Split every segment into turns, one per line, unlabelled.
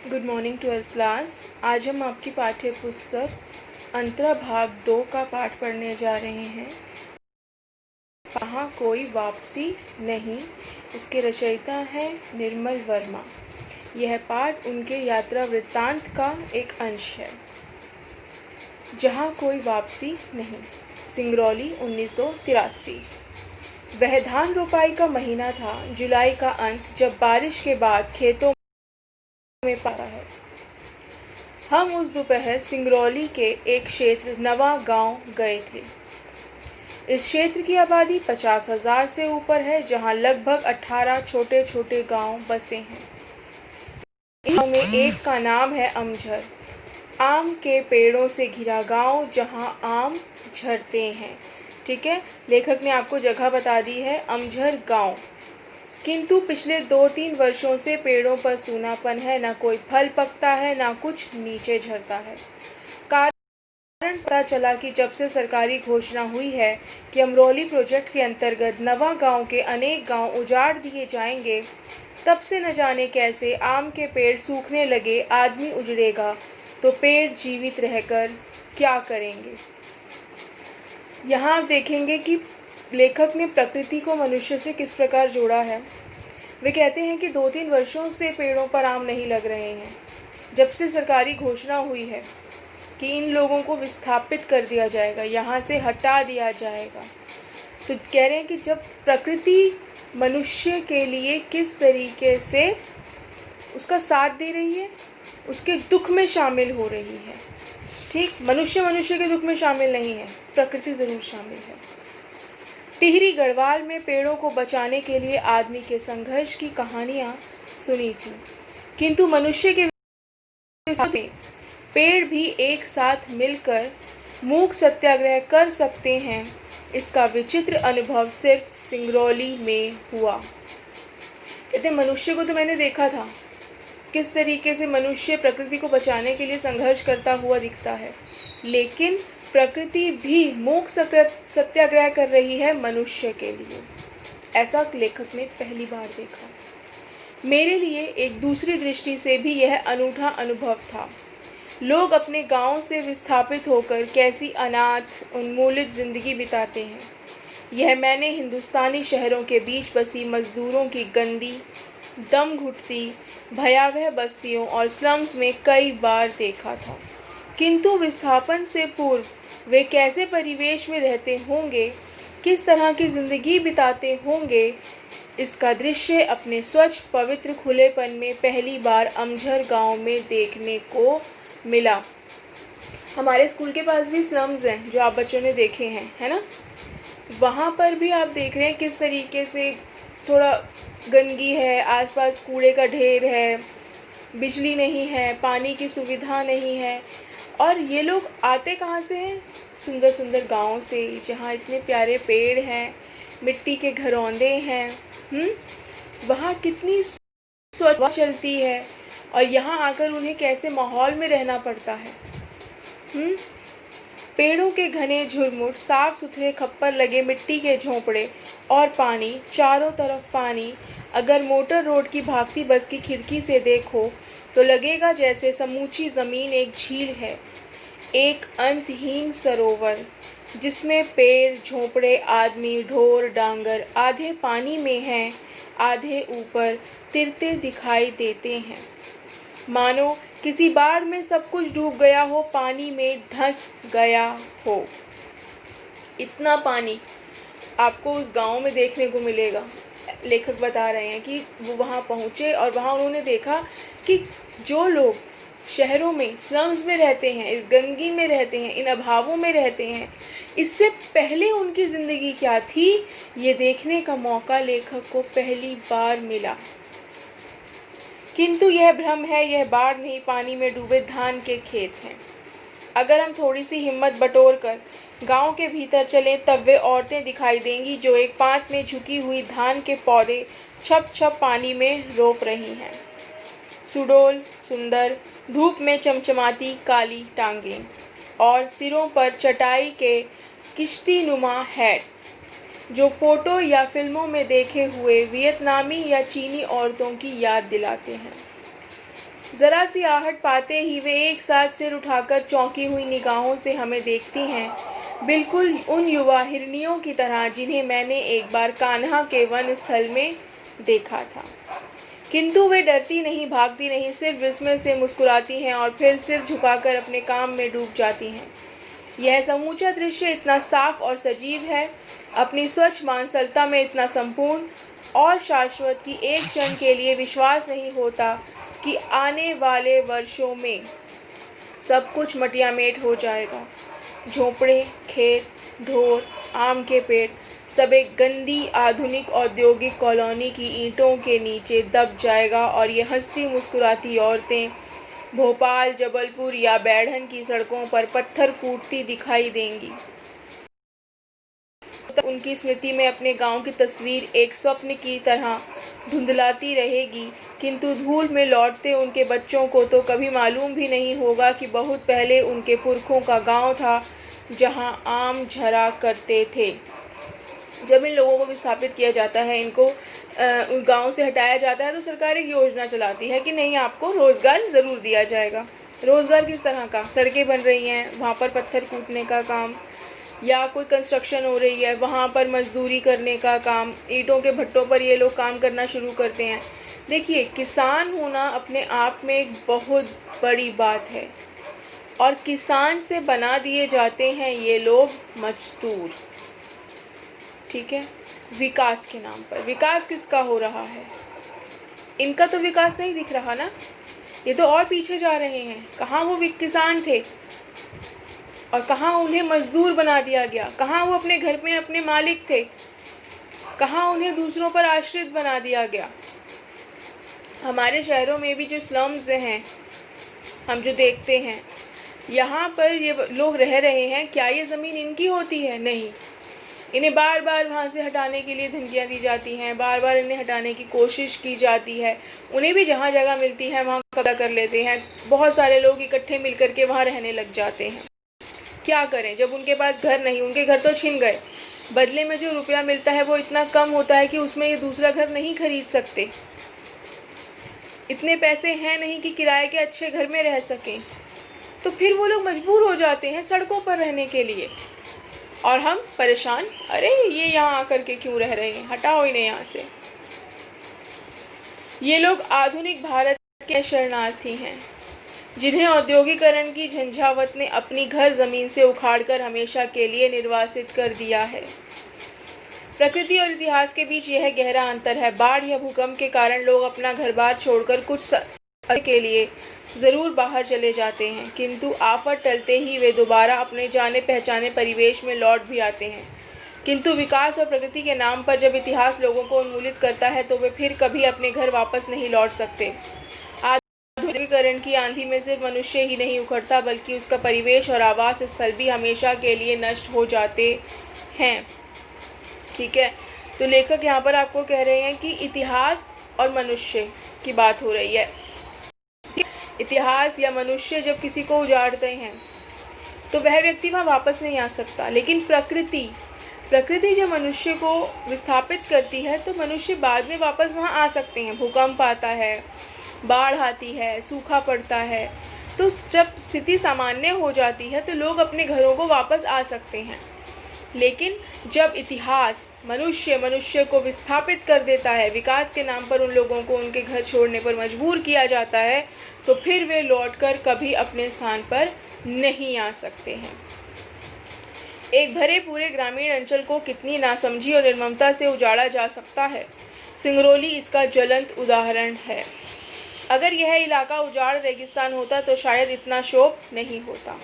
Good morning 12th class. आज हम आपकी पाठ्य पुस्तक अंतरा भाग 2 का पाठ पढ़ने जा रहे हैं। वहाँ कोई वापसी नहीं। इसके रचयिता है निर्मल वर्मा। यह पाठ उनके यात्रा वृत्तांत का एक अंश है। जहाँ कोई वापसी नहीं। सिंगरौली 1983। वह धान रोपाई का महीना था, जुलाई का अंत, जब बारिश के बाद खेतों में पाता है। हम उस दोपहर सिंगरौली के एक क्षेत्र नवा गांव गए थे। इस क्षेत्र की आबादी 50,000 से ऊपर है, जहां लगभग 18 छोटे छोटे गांव बसे हैं। इन गांवों में एक का नाम है अमझर, आम के पेड़ों से घिरा गांव जहां आम झरते हैं। ठीक है, लेखक ने आपको जगह बता दी है, अमझर गांव। किंतु पिछले 2-3 वर्षों से पेड़ों पर सूनापन है, ना कोई फल पकता है, ना कुछ नीचे झरता है। कारण पता चला कि जब से सरकारी घोषणा हुई है कि अमरौली प्रोजेक्ट के अंतर्गत नवा गांव के अनेक गांव उजाड़ दिए जाएंगे, तब से न जाने कैसे आम के पेड़ सूखने लगे। आदमी उजड़ेगा तो पेड़ जीवित रहकर क्या करेंगे। यहाँ आप देखेंगे कि लेखक ने प्रकृति को मनुष्य से किस प्रकार जोड़ा है। वे कहते हैं कि 2-3 वर्षों से पेड़ों पर आम नहीं लग रहे हैं। जब से सरकारी घोषणा हुई है कि इन लोगों को विस्थापित कर दिया जाएगा, यहाँ से हटा दिया जाएगा, तो कह रहे हैं कि जब प्रकृति मनुष्य के लिए किस तरीके से उसका साथ दे रही है, उसके दुख में शामिल हो रही है। ठीक, मनुष्य के दुख में शामिल नहीं है, प्रकृति ज़रूर शामिल है। टिहरी गढ़वाल में पेड़ों को बचाने के लिए आदमी के संघर्ष की कहानियां सुनी थी, किंतु मनुष्य के में पेड़ भी एक साथ मिलकर मूक सत्याग्रह कर सकते हैं, इसका विचित्र अनुभव सिर्फ सिंगरौली में हुआ। कहते मनुष्य को तो मैंने देखा था किस तरीके से मनुष्य प्रकृति को बचाने के लिए संघर्ष करता हुआ दिखता है, लेकिन प्रकृति भी मूक सत्याग्रह कर रही है मनुष्य के लिए। ऐसा लेखक ने पहली बार देखा। मेरे लिए एक दूसरी दृष्टि से भी यह अनूठा अनुभव था। लोग अपने गांव से विस्थापित होकर कैसी अनाथ उन्मूलित जिंदगी बिताते हैं, यह मैंने हिंदुस्तानी शहरों के बीच बसी मजदूरों की गंदी, दम घुटती, भयावह बस्तियों और स्लम्स में कई बार देखा था। किंतु विस्थापन से पूर्व वे कैसे परिवेश में रहते होंगे, किस तरह की जिंदगी बिताते होंगे, इसका दृश्य अपने स्वच्छ पवित्र खुलेपन में पहली बार अमझर गांव में देखने को मिला। हमारे स्कूल के पास भी स्लम्स हैं जो आप बच्चों ने देखे हैं, है ना। वहाँ पर भी आप देख रहे हैं किस तरीके से थोड़ा गंदगी है, आसपास कूड़े का ढेर है, बिजली नहीं है, पानी की सुविधा नहीं है। और ये लोग आते कहाँ से हैं? सुंदर सुंदर गाँव से, जहाँ इतने प्यारे पेड़ हैं, मिट्टी के घरौंदे हैं। वहाँ कितनी स्वच्छ हवा चलती है, और यहाँ आकर उन्हें कैसे माहौल में रहना पड़ता है। पेड़ों के घने झुरमुट, साफ सुथरे खप्पर लगे मिट्टी के झोंपड़े और पानी, चारों तरफ पानी। अगर मोटर रोड की भागती बस की खिड़की से देखो तो लगेगा जैसे समूची ज़मीन एक झील है, एक अंतहीन सरोवर, जिसमें पेड़, झोंपड़े, आदमी, ढोर, डांगर आधे पानी में हैं, आधे ऊपर तिरते दिखाई देते हैं। मानो किसी बाढ़ में सब कुछ डूब गया हो, पानी में धंस गया हो। इतना पानी आपको उस गांव में देखने को मिलेगा। लेखक बता रहे हैं कि वो वहाँ पहुँचे और वहाँ उन्होंने देखा कि जो लोग शहरों में स्लम्स में रहते हैं, इस गंदगी में रहते हैं, इन अभावों में रहते हैं, इससे पहले उनकी ज़िंदगी क्या थी, ये देखने का मौका लेखक को पहली बार मिला। किंतु यह भ्रम है, यह बाढ़ नहीं, पानी में डूबे धान के खेत हैं। अगर हम थोड़ी सी हिम्मत बटोर कर गाँव के भीतर चलें, तब वे औरतें दिखाई देंगी जो एक पांत में झुकी हुई धान के पौधे छप छप पानी में रोप रही हैं। सुडौल, सुंदर, धूप में चमचमाती काली टांगें और सिरों पर चटाई के किश्तीनुमा हैट, जो फोटो या फिल्मों में देखे हुए वियतनामी या चीनी औरतों की याद दिलाते हैं। जरा सी आहट पाते ही वे एक साथ सिर उठाकर चौंकी हुई निगाहों से हमें देखती हैं, बिल्कुल उन युवा हिरनियों की तरह जिन्हें मैंने एक बार कान्हा के वन स्थल में देखा था। किंतु वे डरती नहीं, भागती नहीं, सिर्फ विस्मय से मुस्कुराती हैं और फिर सिर झुकाकर अपने काम में डूब जाती हैं। यह समूचा दृश्य इतना साफ और सजीव है, अपनी स्वच्छ मानसलता में इतना संपूर्ण और शाश्वत कि एक क्षण के लिए विश्वास नहीं होता कि आने वाले वर्षों में सब कुछ मटियामेट हो जाएगा। झोंपड़े, खेत, ढोर, आम के पेड़ सब एक गंदी आधुनिक औद्योगिक कॉलोनी की ईंटों के नीचे दब जाएगा और ये हंसती मुस्कुराती औरतें भोपाल, जबलपुर या बैढ़न की सड़कों पर पत्थर कूटती दिखाई देंगी। तब उनकी स्मृति में अपने गांव की तस्वीर एक स्वप्न की तरह धुंधलाती रहेगी, किंतु धूल में लौटते उनके बच्चों को तो कभी मालूम भी नहीं होगा कि बहुत पहले उनके पुरखों का गांव था जहां आम झरा करते थे। जब इन लोगों को विस्थापित किया जाता है, इनको गांव से हटाया जाता है, तो सरकार एक योजना चलाती है कि नहीं, आपको रोज़गार ज़रूर दिया जाएगा। रोज़गार किस तरह का? सड़कें बन रही हैं, वहाँ पर पत्थर कूटने का काम, या कोई कंस्ट्रक्शन हो रही है, वहाँ पर मजदूरी करने का काम, ईंटों के भट्टों पर ये लोग काम करना शुरू करते हैं। देखिए, किसान होना अपने आप में एक बहुत बड़ी बात है और किसान से बना दिए जाते हैं ये लोग मजदूर। ठीक है, विकास के नाम पर। विकास किसका हो रहा है? इनका तो विकास नहीं दिख रहा ना, ये तो और पीछे जा रहे हैं। कहाँ वो किसान थे और कहाँ उन्हें मजदूर बना दिया गया? कहाँ वो अपने घर में अपने मालिक थे? कहाँ उन्हें दूसरों पर आश्रित बना दिया गया? हमारे शहरों में भी जो स्लम्स हैं, हम जो देखते हैं, यहाँ पर ये लोग रह रहे हैं, क्या ये ज़मीन इनकी होती है? नहीं। इन्हें बार बार वहाँ से हटाने के लिए धमकियाँ दी जाती हैं, बार बार इन्हें हटाने की कोशिश की जाती है। उन्हें भी जहाँ जगह मिलती है वहाँ कब्जा कर लेते हैं। बहुत सारे लोग इकट्ठे मिल करके वहाँ रहने लग जाते हैं। क्या करें जब उनके पास घर नहीं? उनके घर तो छिन गए, बदले में जो रुपया मिलता है वो इतना कम होता है कि उसमें ये दूसरा घर नहीं खरीद सकते। इतने पैसे हैं नहीं कि किराए के अच्छे घर में रह सकें, तो फिर वो लोग मजबूर हो जाते हैं सड़कों पर रहने के लिए। और हम परेशान, अरे ये यहाँ आकर के क्यों रह रहे हैं, हटाओ इन्हें यहाँ से। ये लोग आधुनिक भारत के शरणार्थी हैं, जिन्हें औद्योगिकरण की झंझावत ने अपनी घर जमीन से उखाड़कर हमेशा के लिए निर्वासित कर दिया है। प्रकृति और इतिहास के बीच यह गहरा अंतर है। बाढ़ या भूकंप के कारण लोग अपना घर बार छोड़कर कुछ समय के लिए ज़रूर बाहर चले जाते हैं, किंतु आफत टलते ही वे दोबारा अपने जाने पहचाने परिवेश में लौट भी आते हैं। किंतु विकास और प्रगति के नाम पर जब इतिहास लोगों को उन्मूलित करता है तो वे फिर कभी अपने घर वापस नहीं लौट सकते। आधुनिकीकरण की आंधी में सिर्फ मनुष्य ही नहीं उखड़ता, बल्कि उसका परिवेश और आवास स्थल भी हमेशा के लिए नष्ट हो जाते हैं। ठीक है, तो लेखक यहाँ पर आपको कह रहे हैं कि इतिहास और मनुष्य की बात हो रही है। इतिहास या मनुष्य जब किसी को उजाड़ते हैं तो वह व्यक्ति वहाँ वापस नहीं आ सकता, लेकिन प्रकृति जब मनुष्य को विस्थापित करती है तो मनुष्य बाद में वापस वहाँ आ सकते हैं। भूकंप आता है, बाढ़ आती है, सूखा पड़ता है, तो जब स्थिति सामान्य हो जाती है तो लोग अपने घरों को वापस आ सकते हैं। लेकिन जब इतिहास मनुष्य को विस्थापित कर देता है, विकास के नाम पर उन लोगों को उनके घर छोड़ने पर मजबूर किया जाता है, तो फिर वे लौटकर कभी अपने स्थान पर नहीं आ सकते हैं। एक भरे पूरे ग्रामीण अंचल को कितनी नासमझी और निर्ममता से उजाड़ा जा सकता है, सिंगरौली इसका ज्वलंत उदाहरण है। अगर यह इलाका उजाड़ रेगिस्तान होता तो शायद इतना शोक नहीं होता,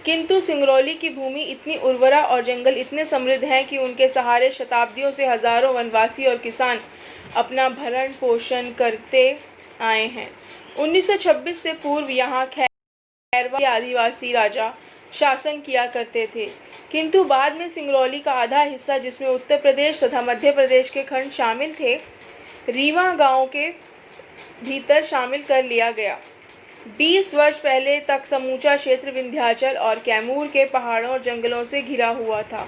किंतु सिंगरौली की भूमि इतनी उर्वरा और जंगल इतने समृद्ध हैं कि उनके सहारे शताब्दियों से हजारों वनवासी और किसान अपना भरण पोषण करते आए हैं। 1926 से पूर्व यहाँ खैरवा के आदिवासी राजा शासन किया करते थे, किंतु बाद में सिंगरौली का आधा हिस्सा, जिसमें उत्तर प्रदेश तथा मध्य प्रदेश के खंड शामिल थे, रीवा गांव के भीतर शामिल कर लिया गया। 20 वर्ष पहले तक समूचा क्षेत्र विंध्याचल और कैमूर के पहाड़ों और जंगलों से घिरा हुआ था।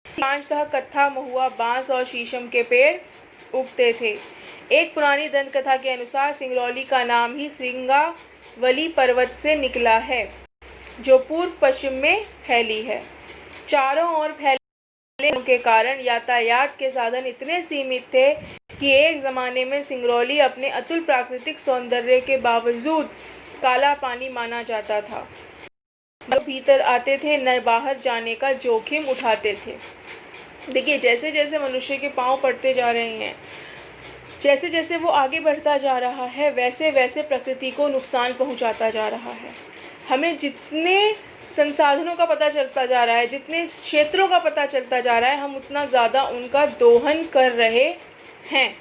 पांचतः कत्था, महुआ, बांस और शीशम के पेड़ उगते थे। एक पुरानी दंत कथा के अनुसार सिंगरौली का नाम ही श्रृंगावली पर्वत से निकला है, जो पूर्व पश्चिम में फैली है। चारों ओर फैले के कारण यातायात के साधन इतने सीमित थे कि एक जमाने में सिंगरौली अपने अतुल प्राकृतिक सौंदर्य के बावजूद काला पानी माना जाता था। जो भीतर आते थे न बाहर जाने का जोखिम उठाते थे। देखिए, जैसे जैसे मनुष्य के पांव पड़ते जा रहे हैं, जैसे जैसे वो आगे बढ़ता जा रहा है, वैसे वैसे प्रकृति को नुकसान पहुंचाता जा रहा है। हमें जितने संसाधनों का पता चलता जा रहा है, जितने क्षेत्रों का पता चलता जा रहा है, हम उतना ज़्यादा उनका दोहन कर रहे हैं।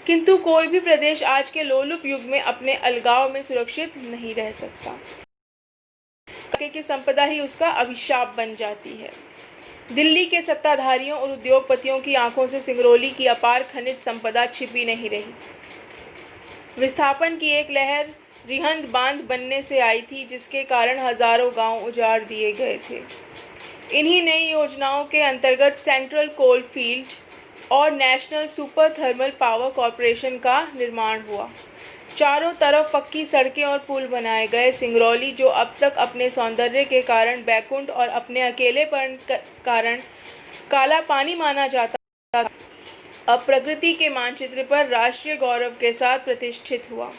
किंतु कोई भी प्रदेश आज के लोलुप युग में अपने अलगाव में सुरक्षित नहीं रह सकता, की संपदा ही उसका अभिशाप बन जाती है। दिल्ली के सत्ताधारियों और उद्योगपतियों की आंखों से सिंगरौली की अपार खनिज संपदा छिपी नहीं रही। विस्थापन की एक लहर रिहंद बांध बनने से आई थी, जिसके कारण हजारों गांव उजाड़ दिए गए थे। इन्हीं नई योजनाओं के अंतर्गत सेंट्रल कोल फील्ड और national super thermal power corporation का निर्माण हुआ। चारों तरफ पक्की सड़कें और पुल बनाए गए। सिंगरौली, जो अब तक अपने सौंदर्य के कारण बैकुंठ और अपने अकेलेपन कारण काला पानी माना जाता था, अब प्रकृति के मानचित्र पर राष्ट्रीय गौरव के साथ प्रतिष्ठित हुआ।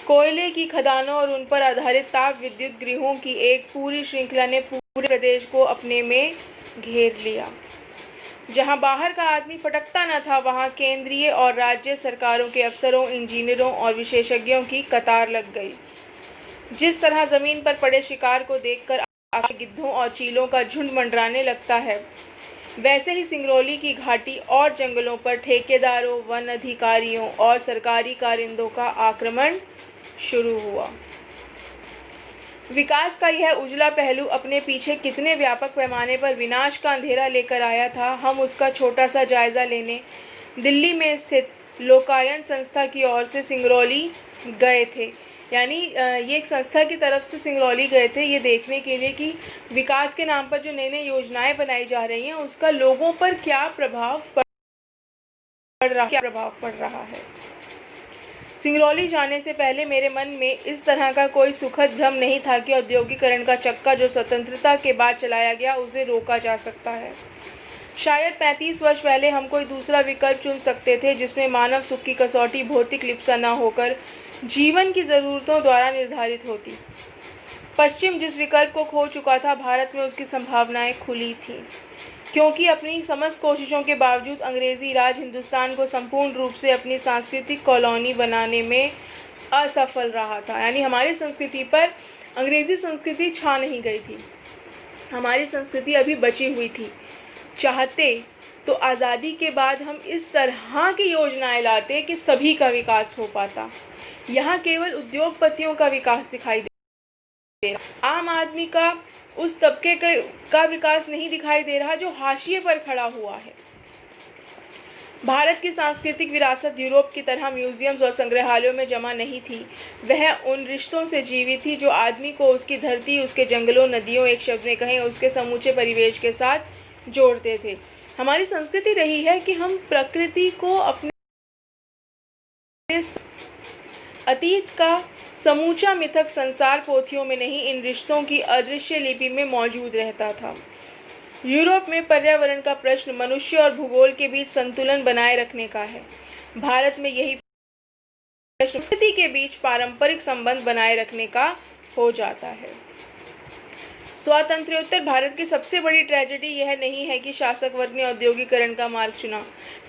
कोयले की खदानों और उन पर आधारित ताप विद्युत गृहों की एक पूरी श्रृंखला ने पूरे प्रदेश को अपने में घेर लिया। जहां बाहर का आदमी फटकता न था, वहां केंद्रीय और राज्य सरकारों के अफसरों, इंजीनियरों और विशेषज्ञों की कतार लग गई। जिस तरह जमीन पर पड़े शिकार को देखकर गिद्धों और चीलों का झुंड मंडराने लगता है, वैसे ही सिंगरौली की घाटी और जंगलों पर ठेकेदारों, वन अधिकारियों और सरकारी कारिंदों का आक्रमण शुरू हुआ। विकास का यह उजला पहलू अपने पीछे कितने व्यापक पैमाने पर विनाश का अंधेरा लेकर आया था, हम उसका छोटा सा जायजा लेने दिल्ली में स्थित लोकायन संस्था की ओर से सिंगरौली गए थे। यानी ये एक संस्था की तरफ से सिंगरौली गए थे, ये देखने के लिए कि विकास के नाम पर जो नई नई योजनाएं बनाई जा रही हैं, उसका लोगों पर क्या प्रभाव पड़ रहा है। सिंगरौली जाने से पहले मेरे मन में इस तरह का कोई सुखद भ्रम नहीं था कि औद्योगिकरण का चक्का जो स्वतंत्रता के बाद चलाया गया, उसे रोका जा सकता है। शायद 35 वर्ष पहले हम कोई दूसरा विकल्प चुन सकते थे, जिसमें मानव सुख की कसौटी भौतिक लिप्सा न होकर जीवन की ज़रूरतों द्वारा निर्धारित होती। पश्चिम जिस विकल्प को खो चुका था, भारत में उसकी संभावनाएं खुली थीं, क्योंकि अपनी समस्त कोशिशों के बावजूद अंग्रेजी राज हिंदुस्तान को संपूर्ण रूप से अपनी सांस्कृतिक कॉलोनी बनाने में असफल रहा था। यानी हमारी संस्कृति पर अंग्रेजी संस्कृति छा नहीं गई थी, हमारी संस्कृति अभी बची हुई थी। चाहते तो आज़ादी के बाद हम इस तरह की योजनाएं लाते कि सभी का विकास हो पाता। यहाँ केवल उद्योगपतियों का विकास दिखाई दे रहा, आम आदमी का, उस तबके का विकास नहीं दिखाई दे रहा जो हाशिए पर खड़ा हुआ है। भारत की सांस्कृतिक विरासत यूरोप की तरह म्यूजियम्स और संग्रहालयों में जमा नहीं थी, वह उन रिश्तों से जीवित थी जो आदमी को उसकी धरती, उसके जंगलों, नदियों, एक शब्द में कहें उसके समूचे परिवेश के साथ जोड़ते थे। हमारी संस्कृति रही है कि हम प्रकृति को अपने अतीत का समूचा मिथक संसार पोथियों में नहीं, इन रिश्तों की अदृश्य लिपि में मौजूद रहता था। यूरोप में पर्यावरण का प्रश्न मनुष्य और भूगोल के बीच संतुलन बनाए रखने का है। भारत में यही प्रश्न संस्कृति के बीच पारंपरिक संबंध बनाए रखने का हो जाता है। स्वातंत्र्योत्तर भारत की सबसे बड़ी ट्रेजेडी यह नहीं है कि शासक वर्ग ने औद्योगिकरण का मार्ग चुना।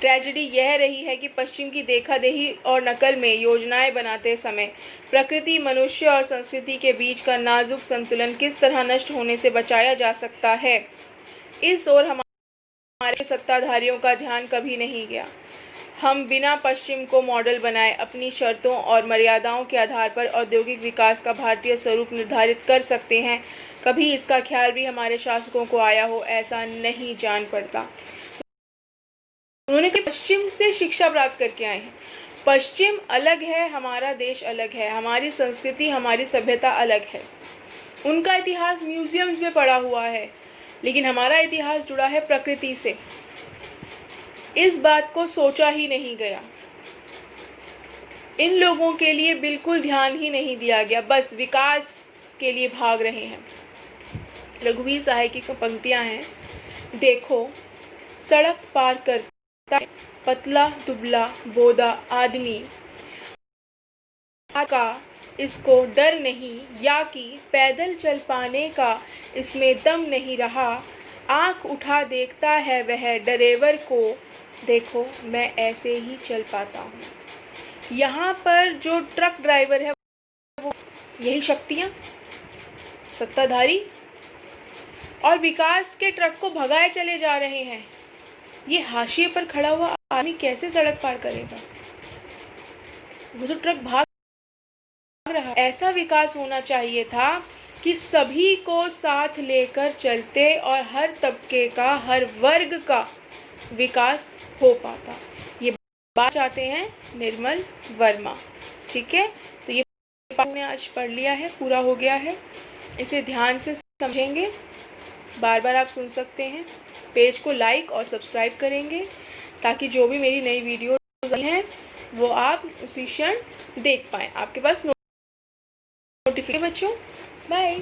ट्रेजेडी यह रही है कि पश्चिम की देखा-देखी और नकल में योजनाएं बनाते समय प्रकृति, मनुष्य और संस्कृति के बीच का नाजुक संतुलन किस तरह नष्ट होने से बचाया जा सकता है, इस ओर हमारे सत्ताधारियों का ध्यान कभी नहीं गया। हम बिना पश्चिम को मॉडल बनाए अपनी शर्तों और मर्यादाओं के आधार पर औद्योगिक विकास का भारतीय स्वरूप निर्धारित कर सकते हैं। कभी इसका ख्याल भी हमारे शासकों को आया हो, ऐसा नहीं जान पड़ता। उन्होंने पश्चिम से शिक्षा प्राप्त करके आए हैं। पश्चिम अलग है, हमारा देश अलग है, हमारी संस्कृति, हमारी सभ्यता अलग है। उनका इतिहास म्यूजियम्स में पड़ा हुआ है, लेकिन हमारा इतिहास जुड़ा है प्रकृति से। इस बात को सोचा ही नहीं गया। इन लोगों के लिए बिल्कुल ध्यान ही नहीं दिया गया, बस विकास के लिए भाग रहे हैं। रघुवीर सहाय की पंक्तियां हैं, देखो सड़क पार करता है पतला दुबला बोदा आदमी का इसको डर नहीं, या कि पैदल चल पाने का इसमें दम नहीं रहा। आँख उठा देखता है वह ड्राइवर को, देखो मैं ऐसे ही चल पाता हूँ। यहाँ पर जो ट्रक ड्राइवर है वो यही शक्तियाँ, सत्ताधारी और विकास के ट्रक को भगाए चले जा रहे हैं। ये हाशिए पर खड़ा हुआ आदमी कैसे सड़क पार करेगा? वो तो ट्रक भाग रहा। ऐसा विकास होना चाहिए था कि सभी को साथ लेकर चलते और हर तबके का, हर वर्ग का विकास हो पाता। ये बात चाहते हैं निर्मल वर्मा। ठीक है, तो ये हमने आज पढ़ लिया है, पूरा हो गया है। इसे ध्यान से समझेंगे, बार बार आप सुन सकते हैं। पेज को लाइक और सब्सक्राइब करेंगे ताकि जो भी मेरी नई वीडियोस हैं वो आप उसी क्षण देख पाएँ। आपके पास नोटिफिकेशन। बच्चों बाय।